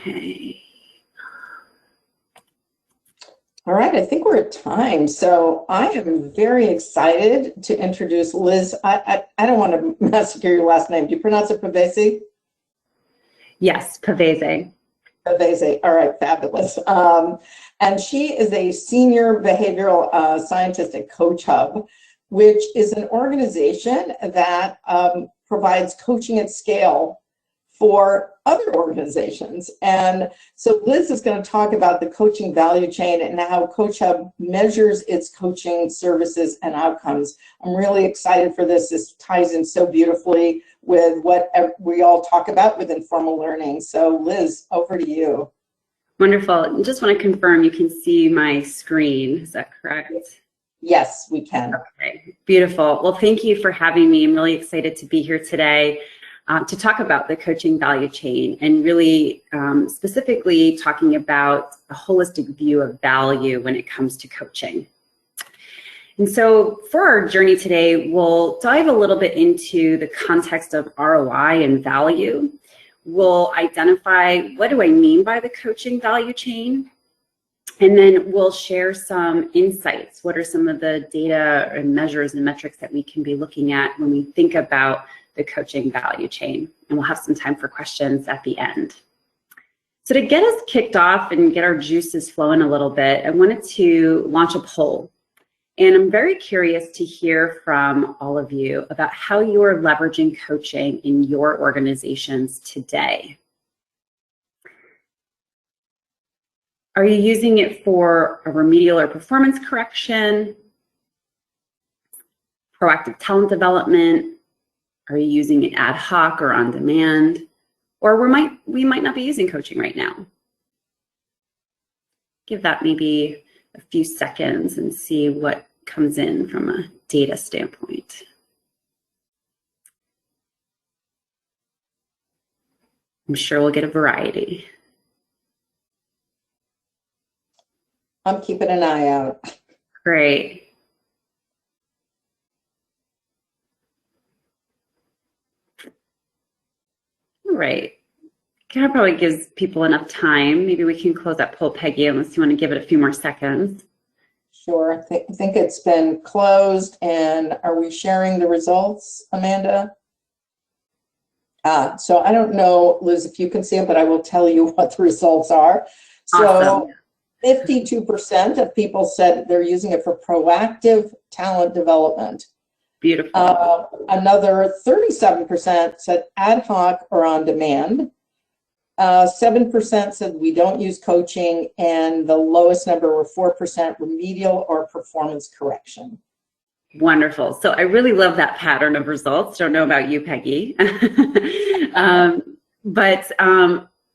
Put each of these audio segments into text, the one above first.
Okay. All right, I think we're at time. So I am very excited to introduce Liz. I don't want to massacre your last name. Do you pronounce it Pavese? Yes, Pavese. Pavese. All right, fabulous. And she is a senior behavioral scientist at CoachHub, which is an organization that provides coaching at scale for other organizations. And so Liz is going to talk about the coaching value chain and how CoachHub measures its coaching services and outcomes. I'm really excited for this. This ties in so beautifully with what we all talk about with informal learning. So Liz, over to you. Wonderful. I just want to confirm you can see my screen. Is that correct? Yes, we can. Okay, beautiful. Well, thank you for having me. I'm really excited to be here today to talk about the coaching value chain and really specifically talking about a holistic view of value when it comes to coaching. And so for our journey today, we'll dive a little bit into the context of ROI and value. We'll identify what do I mean by the coaching value chain, and then we'll share some insights. What are some of the data and measures and metrics that we can be looking at when we think about the coaching value chain? And we'll have some time for questions at the end. So to get us kicked off and get our juices flowing a little bit, I wanted to launch a poll. And I'm very curious to hear from all of you about how you're leveraging coaching in your organizations today. Are you using it for a remedial or performance correction, proactive talent development? Are you using it ad hoc or on demand? Or we might not be using coaching right now. Give that maybe a few seconds and see what comes in from a data standpoint. I'm sure we'll get a variety. I'm keeping an eye out. Great. All right. That probably gives people enough time. Maybe we can close that poll, Peggy, unless you want to give it a few more seconds. Sure. I think it's been closed. And are we sharing the results, Amanda? So I don't know, Liz, if you can see them, but I will tell you what the results are. So Awesome. 52% of people said they're using it for proactive talent development. Beautiful. Another 37% said ad hoc or on demand. 7% said we don't use coaching, and the lowest number were 4% remedial or performance correction. Wonderful. So I really love that pattern of results. Don't know about you, Peggy. But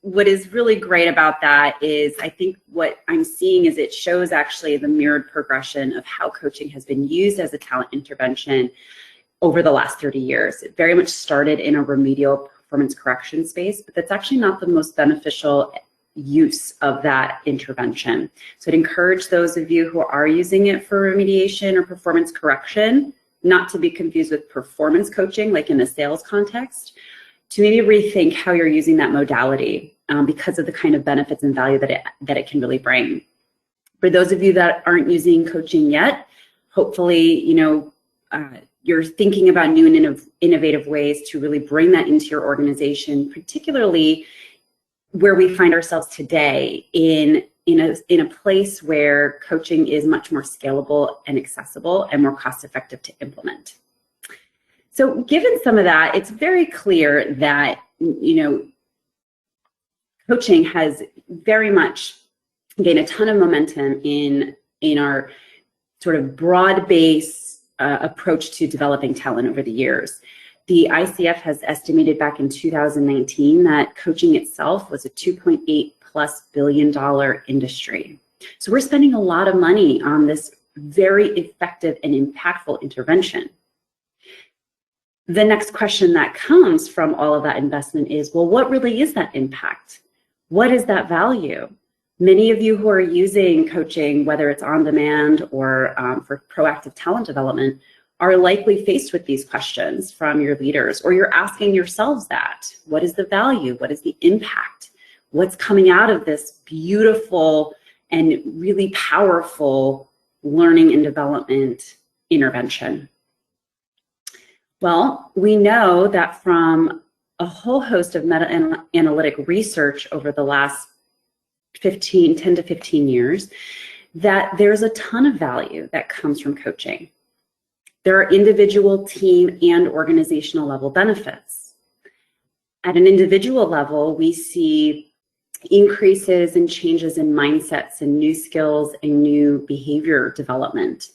what is really great about that is I think what I'm seeing is it shows actually the mirrored progression of how coaching has been used as a talent intervention over the last 30 years. It very much started in a remedial performance correction space, but that's actually not the most beneficial use of that intervention. So I'd encourage those of you who are using it for remediation or performance correction, not to be confused with performance coaching, like in a sales context, to maybe rethink how you're using that modality because of the kind of benefits and value that it can really bring. For those of you that aren't using coaching yet, hopefully, you're thinking about new and innovative ways to really bring that into your organization, particularly where we find ourselves today in a place where coaching is much more scalable and accessible and more cost effective to implement. So given some of that, it's very clear that, coaching has very much gained a ton of momentum in our sort of broad-based approach to developing talent over the years. The ICF has estimated back in 2019 that coaching itself was a $2.8+ billion industry. So we're spending a lot of money on this very effective and impactful intervention. The next question that comes from all of that investment is, well, what really is that impact? What is that value? Many of you who are using coaching, whether it's on demand or for proactive talent development, are likely faced with these questions from your leaders, or you're asking yourselves that. What is the value? What is the impact? what's coming out of this beautiful and really powerful learning and development intervention? Well, we know that from a whole host of meta-analytic research over the last 10 to 15 years, that there's a ton of value that comes from coaching. There are individual, team, and organizational level benefits. At an individual level, we see increases and changes in mindsets and new skills and new behavior development.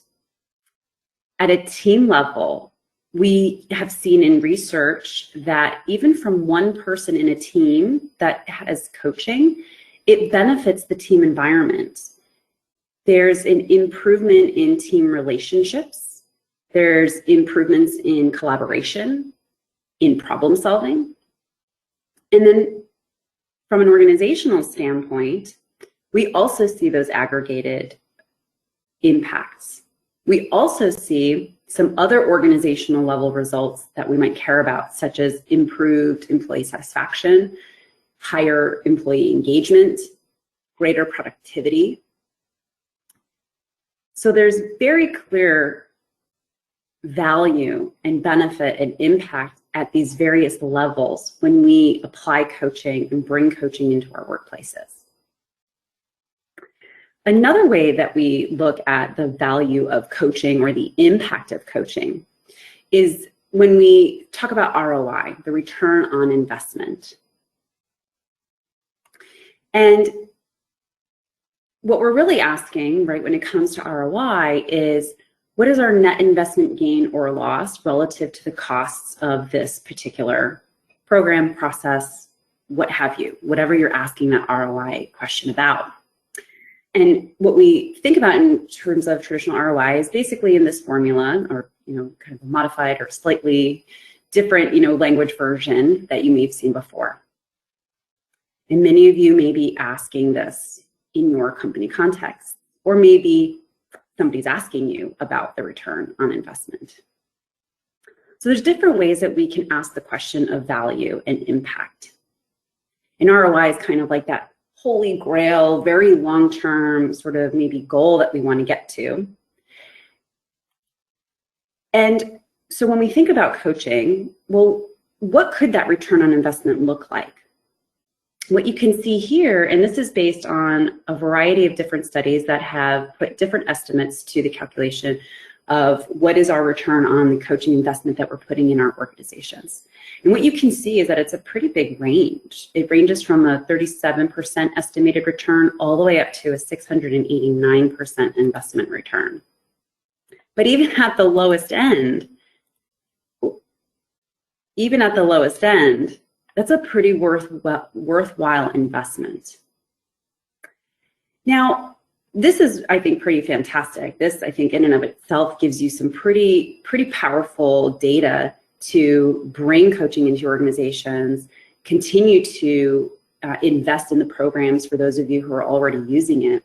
At a team level, we have seen in research that even from one person in a team that has coaching, it benefits the team environment. There's an improvement in team relationships. There's improvements in collaboration, in problem solving. And then from an organizational standpoint, we also see those aggregated impacts. We also see some other organizational level results that we might care about, such as improved employee satisfaction, higher employee engagement, greater productivity. So there's very clear value and benefit and impact at these various levels when we apply coaching and bring coaching into our workplaces. Another way that we look at the value of coaching or the impact of coaching is when we talk about ROI, the return on investment. And what we're really asking, right, when it comes to ROI is, what is our net investment gain or loss relative to the costs of this particular program, process, what have you, whatever you're asking that ROI question about. And what we think about in terms of traditional ROI is basically in this formula, or kind of a modified or slightly different language version that you may have seen before. And many of you may be asking this in your company context, or maybe somebody's asking you about the return on investment. So there's different ways that we can ask the question of value and impact. And ROI is kind of like that holy grail, very long-term sort of maybe goal that we want to get to. And so when we think about coaching, well, what could that return on investment look like? What you can see here, and this is based on a variety of different studies that have put different estimates to the calculation of what is our return on the coaching investment that we're putting in our organizations. And what you can see is that it's a pretty big range. It ranges from a 37% estimated return all the way up to a 689% investment return. But even at the lowest end, that's a pretty worthwhile investment. Now, this is, I think, pretty fantastic. This, I think, in and of itself gives you some pretty powerful data to bring coaching into your organizations, continue to invest in the programs for those of you who are already using it.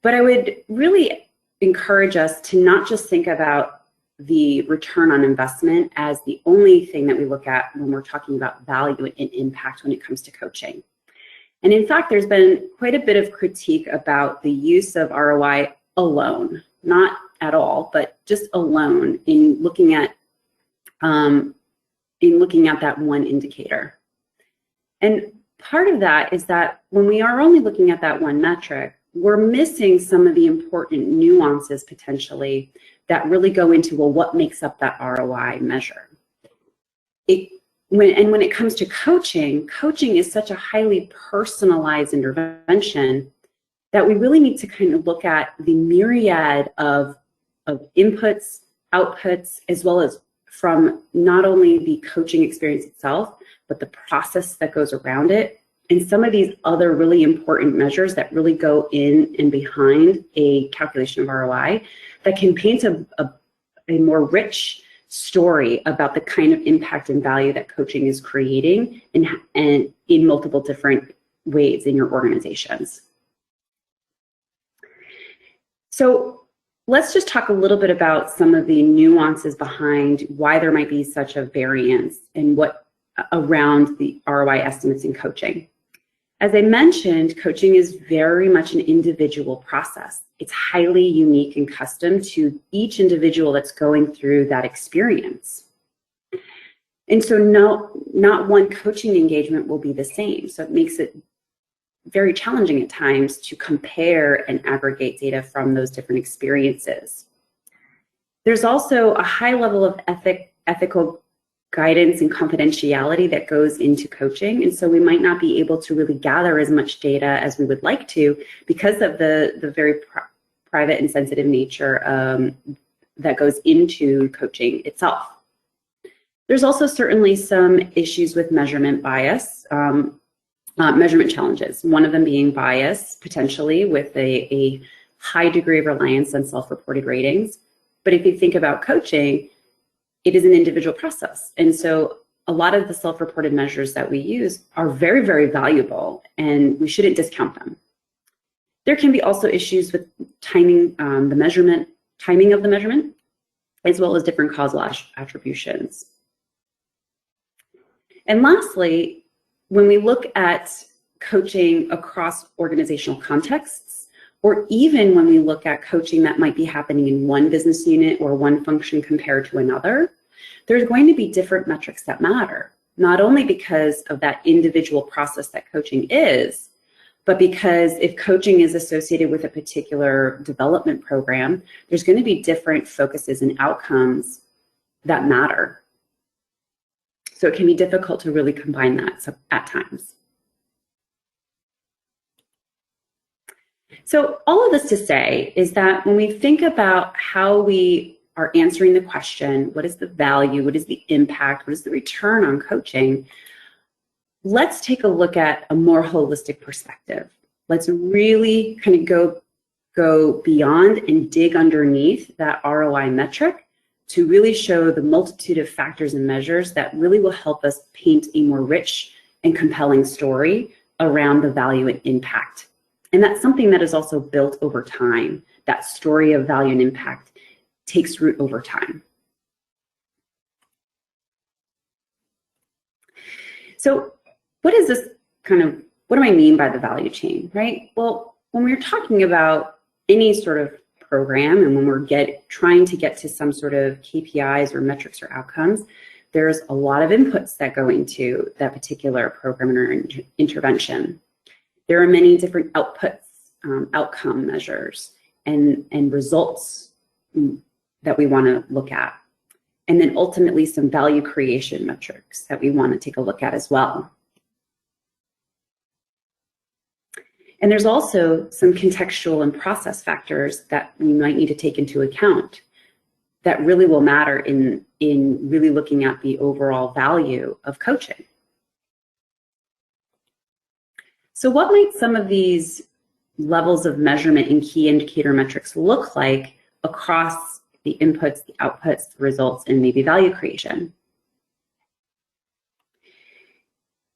But I would really encourage us to not just think about the return on investment as the only thing that we look at when we're talking about value and impact when it comes to coaching. And in fact, there's been quite a bit of critique about the use of ROI alone, not at all, but just alone in looking at that one indicator. And part of that is that when we are only looking at that one metric, we're missing some of the important nuances potentially that really go into, well, what makes up that ROI measure? When it comes to coaching, coaching is such a highly personalized intervention that we really need to kind of look at the myriad of inputs, outputs, as well as from not only the coaching experience itself, but the process that goes around it, and some of these other really important measures that really go in and behind a calculation of ROI that can paint a more rich story about the kind of impact and value that coaching is creating and in multiple different ways in your organizations. So let's just talk a little bit about some of the nuances behind why there might be such a variance in what around the ROI estimates in coaching. As I mentioned, coaching is very much an individual process. It's highly unique and custom to each individual that's going through that experience. And so not one coaching engagement will be the same. So it makes it very challenging at times to compare and aggregate data from those different experiences. There's also a high level of ethical guidance and confidentiality that goes into coaching. And so we might not be able to really gather as much data as we would like to because of the very private and sensitive nature that goes into coaching itself. There's also certainly some issues with measurement bias, measurement challenges, one of them being bias, potentially with a high degree of reliance on self-reported ratings. But if you think about coaching, it is an individual process. And so a lot of the self-reported measures that we use are very, very valuable, and we shouldn't discount them. There can be also issues with timing of the measurement, as well as different causal attributions. And lastly, when we look at coaching across organizational contexts, or even when we look at coaching that might be happening in one business unit or one function compared to another, there's going to be different metrics that matter, not only because of that individual process that coaching is, but because if coaching is associated with a particular development program, there's going to be different focuses and outcomes that matter. So it can be difficult to really combine that at times. So all of this to say is that when we think about how we are answering the question, what is the value, what is the impact, what is the return on coaching, let's take a look at a more holistic perspective. Let's really kind of go beyond and dig underneath that ROI metric to really show the multitude of factors and measures that really will help us paint a more rich and compelling story around the value and impact. And that's something that is also built over time. That story of value and impact takes root over time. So what is this what do I mean by the value chain, right? Well, when we're talking about any sort of program and when we're trying to get to some sort of KPIs or metrics or outcomes, there's a lot of inputs that go into that particular program or intervention. There are many different outputs, outcome measures, and results that we want to look at. And then ultimately some value creation metrics that we want to take a look at as well. And there's also some contextual and process factors that we might need to take into account that really will matter in really looking at the overall value of coaching. So what might some of these levels of measurement and key indicator metrics look like across the inputs, the outputs, the results, and maybe value creation?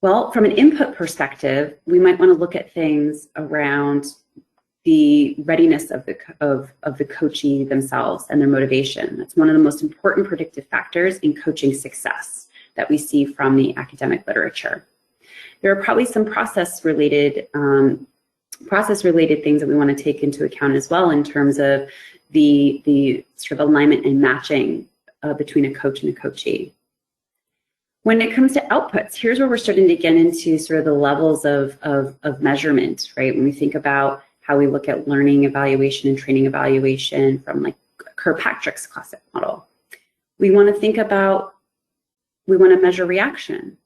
Well, from an input perspective, we might want to look at things around the readiness of the coachee themselves and their motivation. That's one of the most important predictive factors in coaching success that we see from the academic literature. There are probably some process-related things that we want to take into account as well in terms of the sort of alignment and matching between a coach and a coachee. When it comes to outputs, here's where we're starting to get into sort of the levels of measurement, right? When we think about how we look at learning evaluation and training evaluation from like Kirkpatrick's classic model. We want to measure reaction.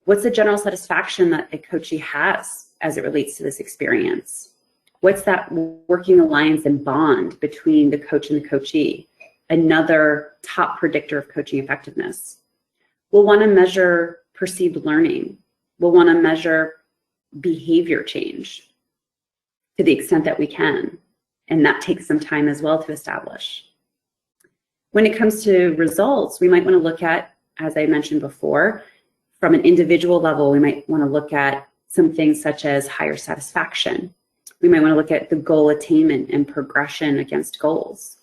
What's the general satisfaction that a coachee has as it relates to this experience? What's that working alliance and bond between the coach and the coachee? Another top predictor of coaching effectiveness. We'll want to measure perceived learning. We'll want to measure behavior change to the extent that we can. And that takes some time as well to establish. When it comes to results, we might want to look at, as I mentioned before, from an individual level, we might want to look at some things such as higher satisfaction. We might want to look at the goal attainment and progression against goals.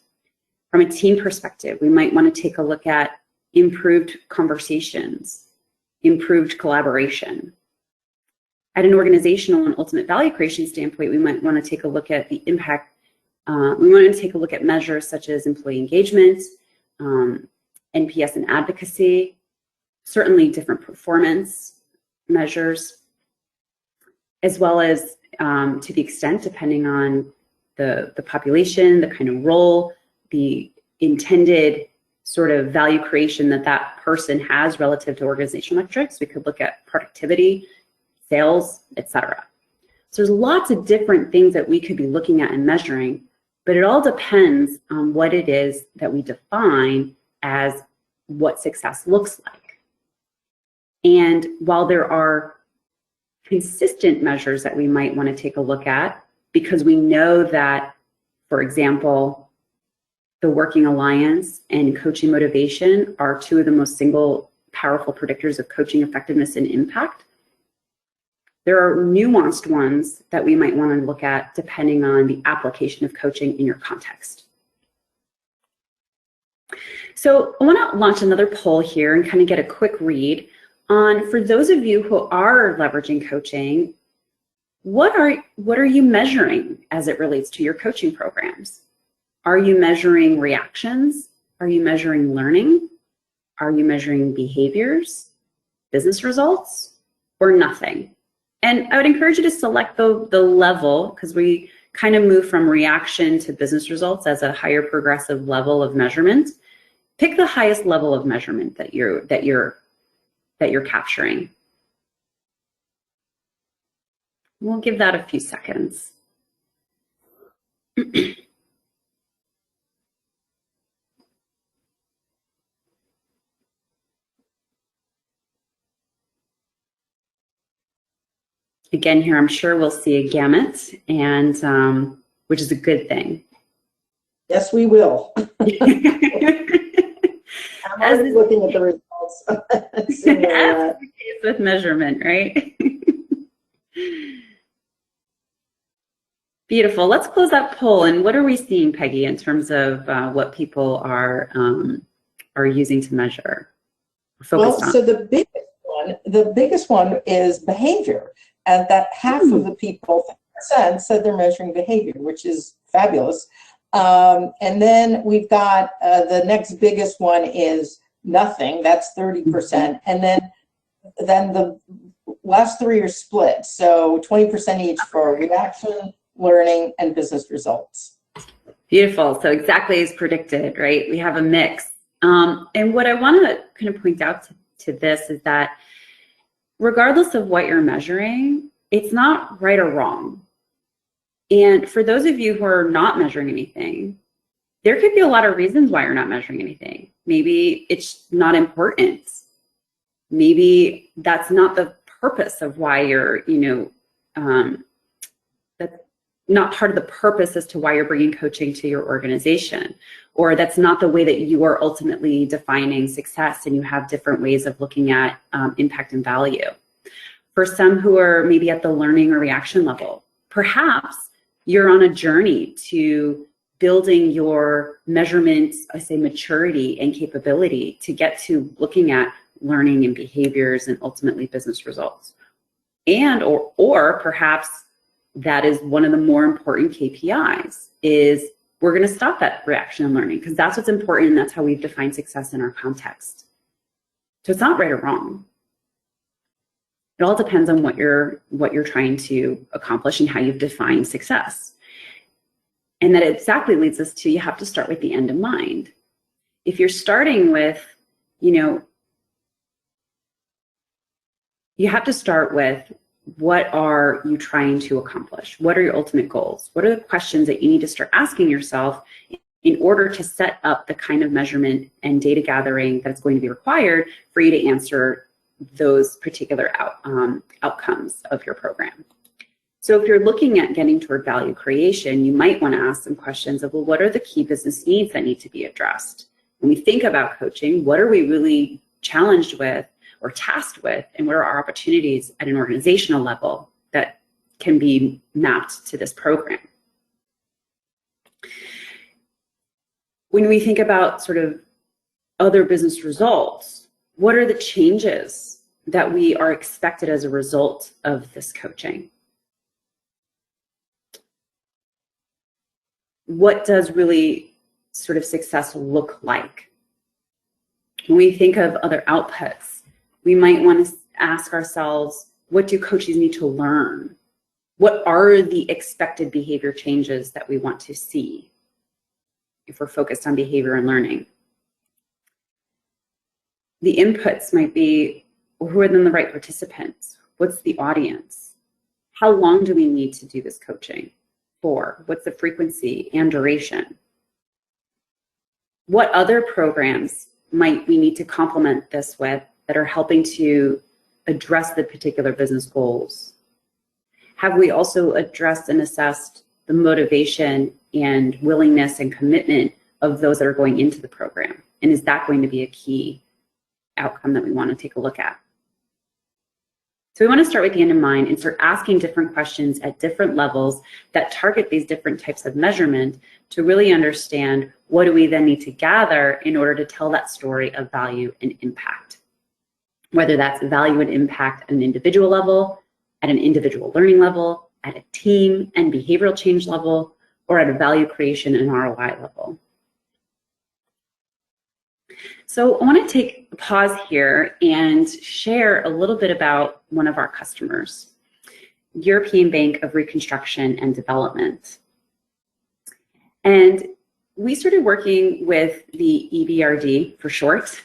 From a team perspective, we might want to take a look at improved conversations, improved collaboration. At an organizational and ultimate value creation standpoint, we might want to take a look at the impact. We want to take a look at measures such as employee engagement, NPS and advocacy, certainly different performance measures, as well as to the extent, depending on the population, the kind of role, the intended sort of value creation that that person has relative to organizational metrics. We could look at productivity, sales, etc. So there's lots of different things that we could be looking at and measuring, but it all depends on what it is that we define as what success looks like. And while there are consistent measures that we might want to take a look at, because we know that, for example, the Working Alliance and coaching motivation are two of the most single powerful predictors of coaching effectiveness and impact. There are nuanced ones that we might want to look at depending on the application of coaching in your context. So I want to launch another poll here and kind of get a quick read on, for those of you who are leveraging coaching, what are you measuring as it relates to your coaching programs? Are you measuring reactions? Are you measuring learning? Are you measuring behaviors, business results, or nothing? And I would encourage you to select the level, because we kind of move from reaction to business results as a higher progressive level of measurement. Pick the highest level of measurement that you're capturing. We'll give that a few seconds. Again, here I'm sure we'll see a gamut, and which is a good thing. Yes, we will. I'm already looking at the results. As is the case with measurement, right? Beautiful. Let's close that poll. And what are we seeing, Peggy, in terms of what people are using to measure? Well, so the biggest one is behavior, and that half of the people, 50%, said they're measuring behavior, which is fabulous. And then we've got the next biggest one is nothing. That's 30%, and then the last three are split. So 20% each for reaction, learning, and business results. Beautiful. So exactly as predicted, right? We have a mix. And what I want to kind of point out to this is that regardless of what you're measuring, it's not right or wrong. And for those of you who are not measuring anything, there could be a lot of reasons why you're not measuring anything. Maybe it's not important. Maybe that's not the purpose of why you're, that's not part of the purpose as to why you're bringing coaching to your organization, or that's not the way that you are ultimately defining success, and you have different ways of looking at impact and value. For some who are maybe at the learning or reaction level, perhaps you're on a journey to building your measurement, I say maturity and capability to get to looking at learning and behaviors and ultimately business results. And or perhaps that is one of the more important KPIs, is we're going to stop that reaction and learning because that's what's important, and that's how we've defined success in our context. So it's not right or wrong. It all depends on what you're trying to accomplish and how you've defined success. And that exactly leads us to, you have to start with the end in mind. If you're starting with, you have to start with, what are you trying to accomplish? What are your ultimate goals? What are the questions that you need to start asking yourself in order to set up the kind of measurement and data gathering that's going to be required for you to answer those particular outcomes of your program? So if you're looking at getting toward value creation, you might want to ask some questions of, well, what are the key business needs that need to be addressed? When we think about coaching, what are we really challenged with or tasked with, and what are our opportunities at an organizational level that can be mapped to this program? When we think about sort of other business results, what are the changes that we are expected as a result of this coaching? What does really sort of success look like? When we think of other outputs, we might want to ask ourselves, what do coaches need to learn? What are the expected behavior changes that we want to see if we're focused on behavior and learning? The inputs might be, who are then the right participants? What's the audience? How long do we need to do this coaching for? What's the frequency and duration? What other programs might we need to complement this with that are helping to address the particular business goals? Have we also addressed and assessed the motivation and willingness and commitment of those that are going into the program? And is that going to be a key outcome that we want to take a look at? So we want to start with the end in mind and start asking different questions at different levels that target these different types of measurement to really understand what do we then need to gather in order to tell that story of value and impact. Whether that's value and impact at an individual level, at an individual learning level, at a team and behavioral change level, or at a value creation and ROI level. So I want to take a pause here and share a little bit about one of our customers, European Bank of Reconstruction and Development. And we started working with the EBRD, for short,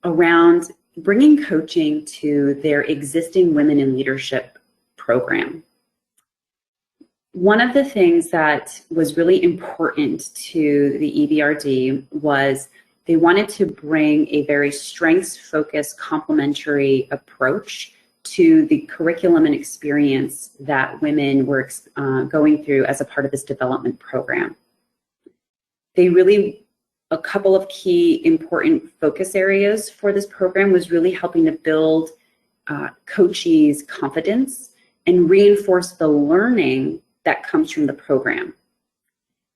around bringing coaching to their existing Women in Leadership program. One of the things that was really important to the EBRD was they wanted to bring a very strengths-focused complementary approach to the curriculum and experience that women were going through as a part of this development program. A couple of key important focus areas for this program was really helping to build coachees' confidence and reinforce the learning that comes from the program.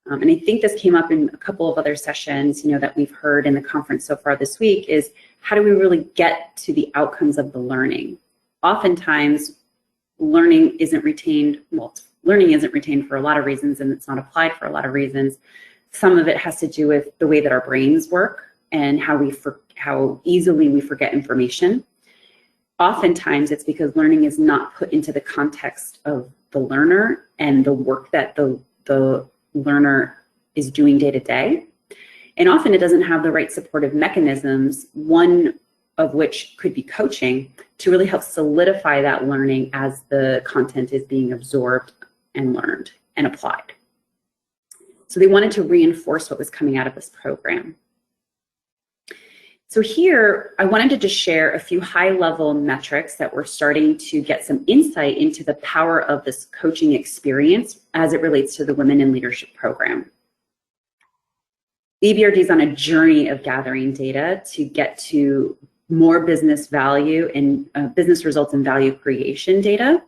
And I think this came up in a couple of other sessions, that we've heard in the conference so far this week, is how do we really get to the outcomes of the learning? Oftentimes, learning isn't retained for a lot of reasons, and it's not applied for a lot of reasons. Some of it has to do with the way that our brains work and how easily we forget information. Oftentimes, it's because learning is not put into the context of the learner and the work that the learner is doing day to day. And often it doesn't have the right supportive mechanisms, one of which could be coaching, to really help solidify that learning as the content is being absorbed and learned and applied. So they wanted to reinforce what was coming out of this program. So here, I wanted to just share a few high-level metrics that we're starting to get some insight into the power of this coaching experience as it relates to the Women in Leadership program. The EBRD is on a journey of gathering data to get to more business value and business results and value creation data.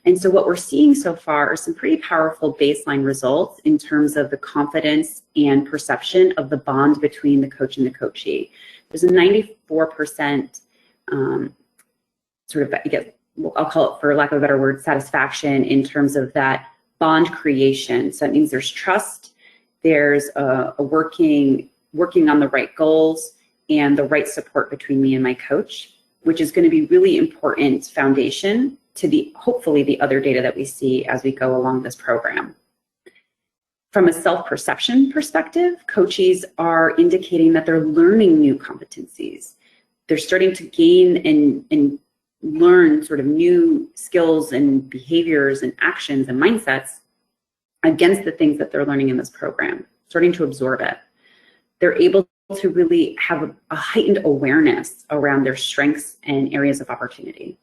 And so what we're seeing so far are some pretty powerful baseline results in terms of the confidence and perception of the bond between the coach and the coachee. There's a 94% I'll call it, for lack of a better word, satisfaction in terms of that bond creation. So that means there's trust, there's a working on the right goals and the right support between me and my coach, which is going to be really important foundation to hopefully the other data that we see as we go along this program. From a self-perception perspective, coachees are indicating that they're learning new competencies. They're starting to gain and learn sort of new skills and behaviors and actions and mindsets against the things that they're learning in this program, starting to absorb it. They're able to really have a heightened awareness around their strengths and areas of opportunity.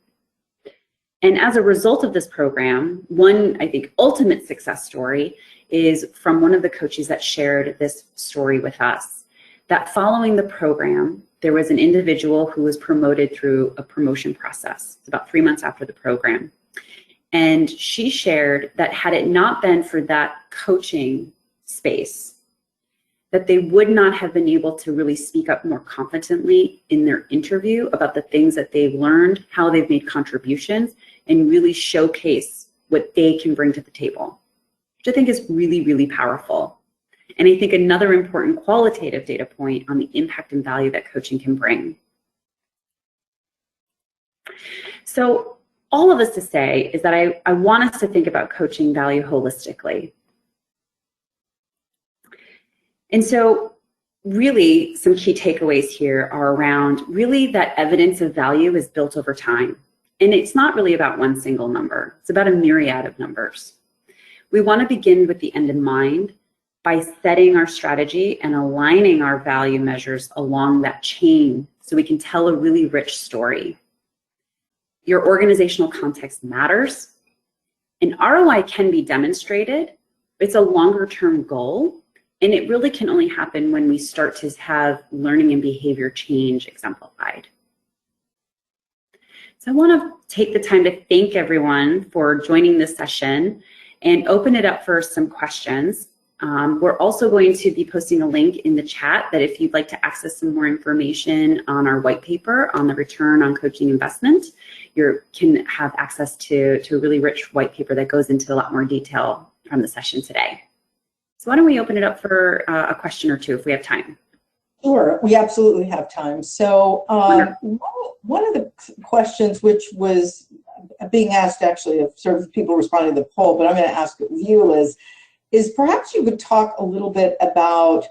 And as a result of this program, one, I think, ultimate success story is from one of the coaches that shared this story with us, that following the program, there was an individual who was promoted through a promotion process. It's about 3 months after the program. And she shared that had it not been for that coaching space, that they would not have been able to really speak up more confidently in their interview about the things that they've learned, how they've made contributions, and really showcase what they can bring to the table, which I think is really, really powerful. And I think another important qualitative data point on the impact and value that coaching can bring. So all of this to say is that I want us to think about coaching value holistically. And so really some key takeaways here are around really that evidence of value is built over time. And it's not really about one single number. It's about a myriad of numbers. We want to begin with the end in mind by setting our strategy and aligning our value measures along that chain so we can tell a really rich story. Your organizational context matters, and ROI can be demonstrated. It's a longer term goal, and it really can only happen when we start to have learning and behavior change exemplified. So I want to take the time to thank everyone for joining this session and open it up for some questions. We're also going to be posting a link in the chat that if you'd like to access some more information on our white paper on the return on coaching investment, you can have access to a really rich white paper that goes into a lot more detail from the session today. So why don't we open it up for a question or two if we have time? Sure, we absolutely have time. So one of the questions which was being asked actually of sort of people responding to the poll, but I'm going to ask you is perhaps you could talk a little bit about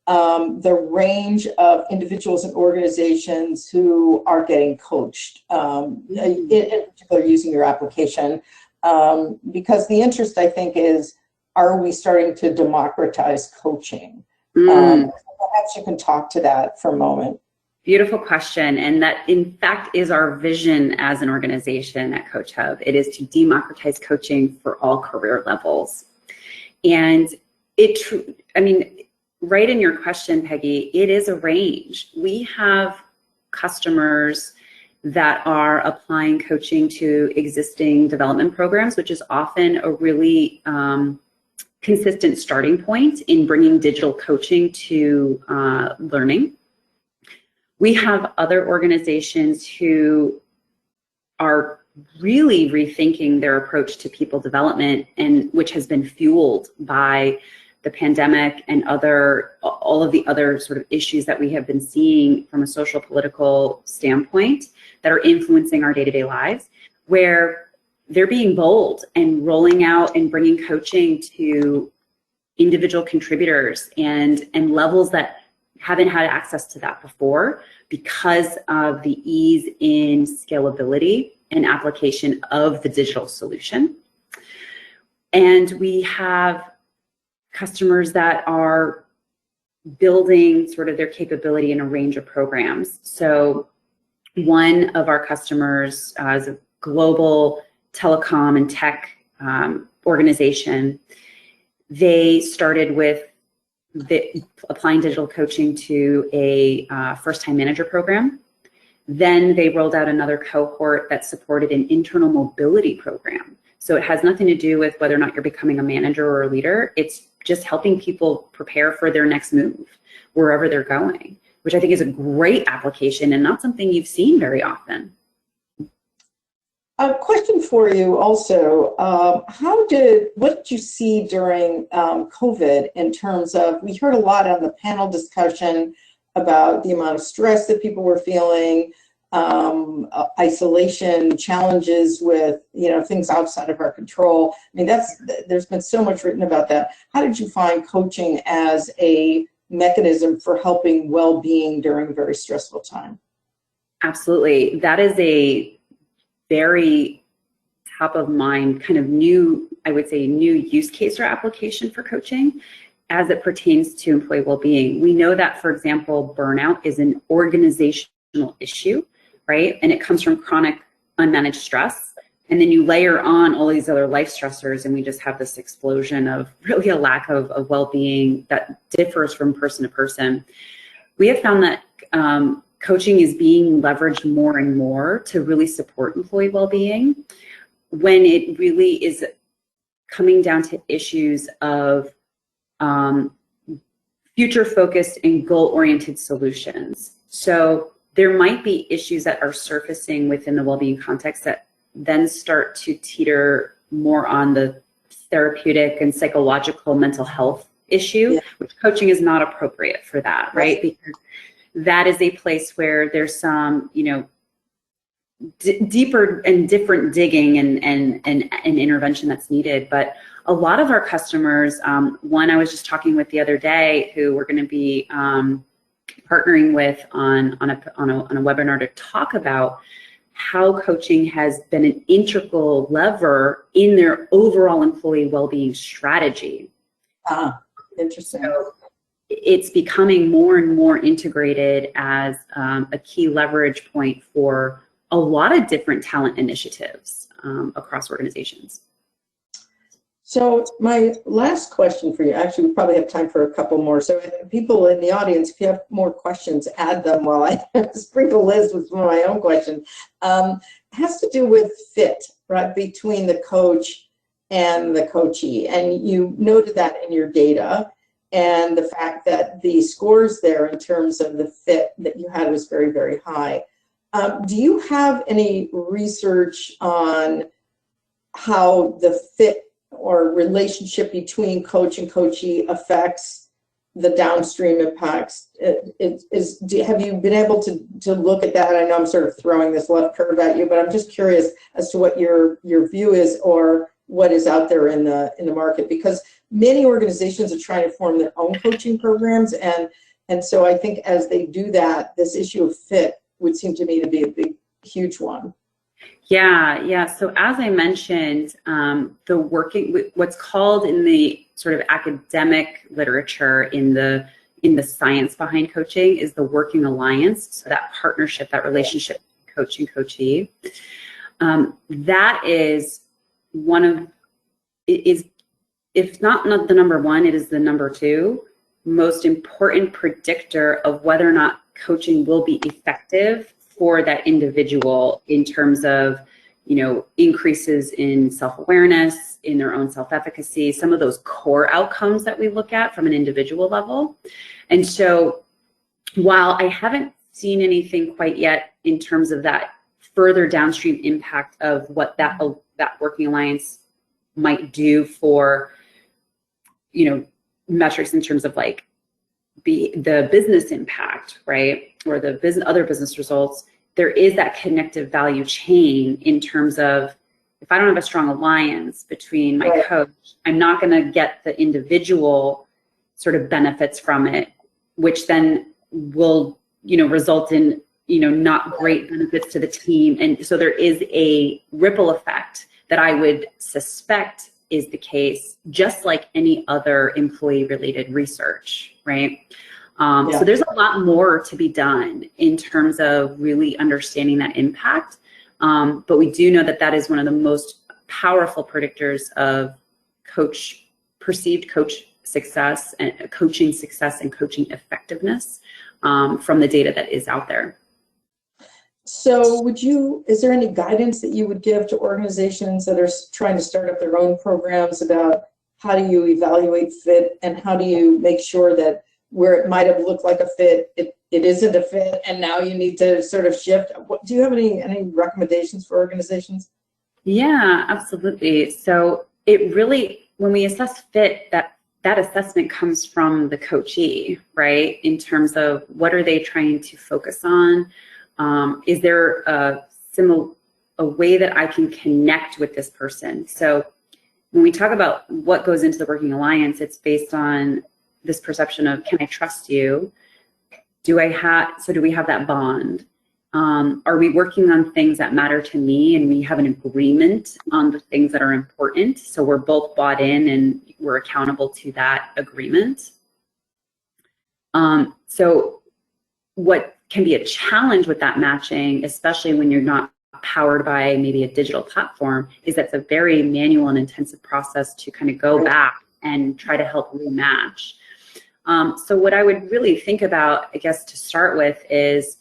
the range of individuals and organizations who are getting coached, in particular using your application, because the interest, I think, is, are we starting to democratize coaching? Perhaps you can talk to that for a moment. Beautiful question, and that in fact is our vision as an organization at CoachHub. It is to democratize coaching for all career levels. And right in your question, Peggy, it is a range. We have customers that are applying coaching to existing development programs, which is often a really consistent starting point in bringing digital coaching to learning. We have other organizations who are really rethinking their approach to people development, and which has been fueled by the pandemic and all of the other sort of issues that we have been seeing from a social political standpoint that are influencing our day-to-day lives, where they're being bold and rolling out and bringing coaching to individual contributors and levels that haven't had access to that before because of the ease in scalability and application of the digital solution. And we have customers that are building sort of their capability in a range of programs. So one of our customers is a global telecom and tech organization. They started with applying digital coaching to a first-time manager program. Then they rolled out another cohort that supported an internal mobility program. So it has nothing to do with whether or not you're becoming a manager or a leader. It's just helping people prepare for their next move, wherever they're going, which I think is a great application and not something you've seen very often. A question for you also, what did you see during COVID in terms of, we heard a lot on the panel discussion about the amount of stress that people were feeling, isolation, challenges with, things outside of our control. I mean, there's been so much written about that. How did you find coaching as a mechanism for helping well-being during a very stressful time? Absolutely. That is a very top of mind kind of new, I would say, new use case or application for coaching as it pertains to employee well-being. We know that, for example, burnout is an organizational issue, right? And it comes from chronic unmanaged stress. And then you layer on all these other life stressors, and we just have this explosion of really a lack of well-being that differs from person to person. We have found that coaching is being leveraged more and more to really support employee well-being when it really is coming down to issues of future-focused and goal-oriented solutions. So there might be issues that are surfacing within the well-being context that then start to teeter more on the therapeutic and psychological mental health issue, which coaching is not appropriate for that, right? Because that is a place where there's some, deeper and different digging and intervention that's needed. But a lot of our customers, one I was just talking with the other day, who we're going to be partnering with on a webinar to talk about how coaching has been an integral lever in their overall employee well-being strategy. Interesting. So it's becoming more and more integrated as a key leverage point for a lot of different talent initiatives across organizations. So my last question for you, actually, we probably have time for a couple more. So people in the audience, if you have more questions, add them while I sprinkle Liz with some of my own questions. It has to do with fit, right, between the coach and the coachee. And you noted that in your data, and the fact that the scores there in terms of the fit that you had was very, very high. Do you have any research on how the fit or relationship between coach and coachee affects the downstream impacts? Have you been able to look at that? I know I'm sort of throwing this left curve at you, but I'm just curious as to what your view is, or what is out there in the market, because many organizations are trying to form their own coaching programs, and so I think as they do that, this issue of fit would seem to me to be a big, huge one. Yeah. So as I mentioned, what's called in the sort of academic literature in the science behind coaching is the working alliance. So that partnership, that relationship, coach and coachee. That is if not the number one, it is the number two most important predictor of whether or not coaching will be effective for that individual in terms of, increases in self-awareness, in their own self-efficacy, some of those core outcomes that we look at from an individual level. And so while I haven't seen anything quite yet in terms of that further downstream impact of what that working alliance might do for, metrics in terms of like the business impact, right? Or the other business results, there is that connective value chain in terms of, if I don't have a strong alliance between my coach, I'm not going to get the individual sort of benefits from it, which then will, result in, not great benefits to the team. And so there is a ripple effect that I would suspect is the case, just like any other employee-related research, right? So there's a lot more to be done in terms of really understanding that impact. But we do know that that is one of the most powerful predictors of perceived coach success and coaching effectiveness from the data that is out there. So is there any guidance that you would give to organizations that are trying to start up their own programs about how do you evaluate fit, and how do you make sure that where it might have looked like a fit, it isn't a fit, and now you need to sort of shift? Do you have any recommendations for organizations? Yeah, absolutely. So it really, when we assess fit, that assessment comes from the coachee, right? In terms of what are they trying to focus on? Is there a way that I can connect with this person? So when we talk about what goes into the working alliance, it's based on this perception of, can I trust you? Do we have that bond? Are we working on things that matter to me, and we have an agreement on the things that are important? So we're both bought in and we're accountable to that agreement. So what can be a challenge with that matching, especially when you're not powered by maybe a digital platform, is that's a very manual and intensive process to kind of go back and try to help rematch. So what I would really think about, I guess, to start with is,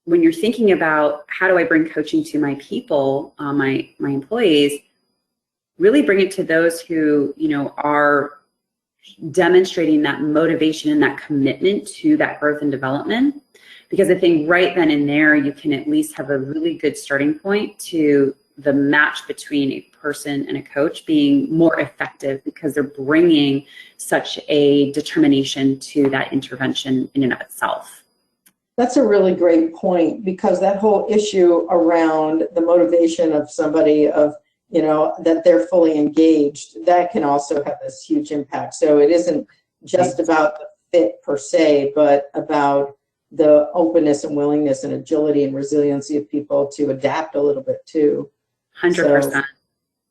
when you're thinking about how do I bring coaching to my people, my employees, really bring it to those who, are demonstrating that motivation and that commitment to that growth and development. Because I think right then and there, you can at least have a really good starting point to the match between a person and a coach being more effective, because they're bringing such a determination to that intervention in and of itself. That's a really great point, because that whole issue around the motivation of somebody, of, you know, that they're fully engaged, that can also have this huge impact. So it isn't just about the fit per se, but about the openness and willingness and agility and resiliency of people to adapt a little bit too. 100%. So,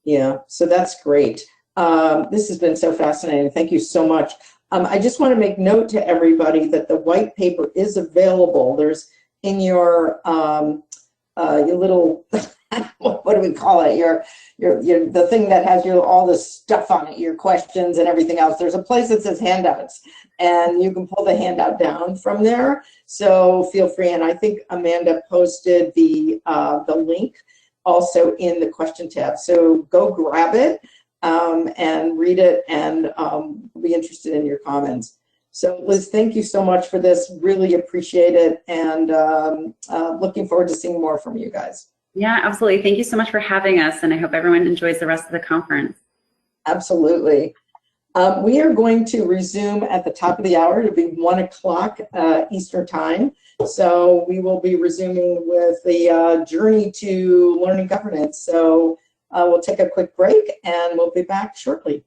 yeah, so that's great. This has been so fascinating. Thank you so much. I just want to make note to everybody that the white paper is available. There's in your little, what do we call it? Your the thing that has all the stuff on it, your questions and everything else. There's a place that says handouts, and you can pull the handout down from there. So feel free. And I think Amanda posted the link also in the question tab. So go grab it and read it, and be interested in your comments. So Liz, thank you so much for this. Really appreciate it, and looking forward to seeing more from you guys. Yeah, absolutely. Thank you so much for having us, and I hope everyone enjoys the rest of the conference. Absolutely. We are going to resume at the top of the hour. It'll be 1 o'clock Eastern time. So we will be resuming with the journey to learning governance. So we'll take a quick break, and we'll be back shortly.